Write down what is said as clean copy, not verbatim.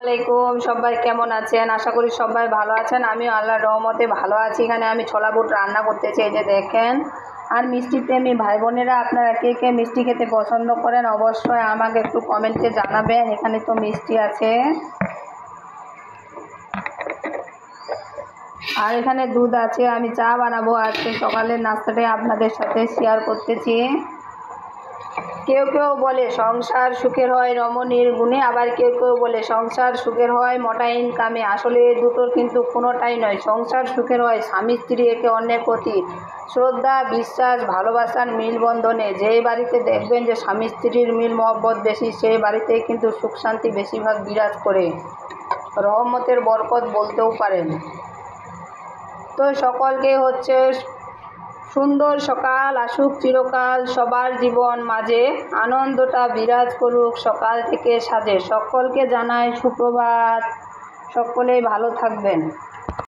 আলাইকুম, সবাই কেমন আছেন? আশা করি সবাই ভালো আছেন। আমিও আল্লাহর রহমতে ভালো আছি। এখানে আমি ছোলা বুট রান্না করতেছি, এই যে দেখেন। আর মিষ্টি প্রেমী ভাই বোনেরা, আপনারা কে কে মিষ্টি খেতে পছন্দ করেন অবশ্যই আমাকে একটু কমেন্টে জানাবেন। এখানে তো মিষ্টি আছে আর এখানে দুধ আছে। আমি চা বানাবো। আজকে সকালের নাস্তাটাই আপনাদের সাথে শেয়ার করতেছি। কেউ কেউ বলে সংসার সুখের হয় রমণীর গুণে, আবার কেউ কেউ বলে সংসার সুখের হয় মোটা ইনকামে। আসলে দুটোর কিন্তু কোনোটাই নয়। সংসার সুখের হয় স্বামী স্ত্রী একে অন্যের প্রতি শ্রদ্ধা, বিশ্বাস, ভালোবাসার মিলবন্ধনে। যেই বাড়িতে দেখবেন যে স্বামী স্ত্রীর মিল মহব্বত বেশি, সেই বাড়িতেই কিন্তু সুখ শান্তি বেশিরভাগ বিরাজ করে, রহমতের বরকত বলতেও পারেন। তো সকলকে হচ্ছে সুন্দর সকাল আসুক চিরকাল সবার জীবন মাঝে, আনন্দটা বিরাজ করুক সকাল থেকে সাজে। সকলকে জানাই সুপ্রভাত, সকলেই ভালো থাকবেন।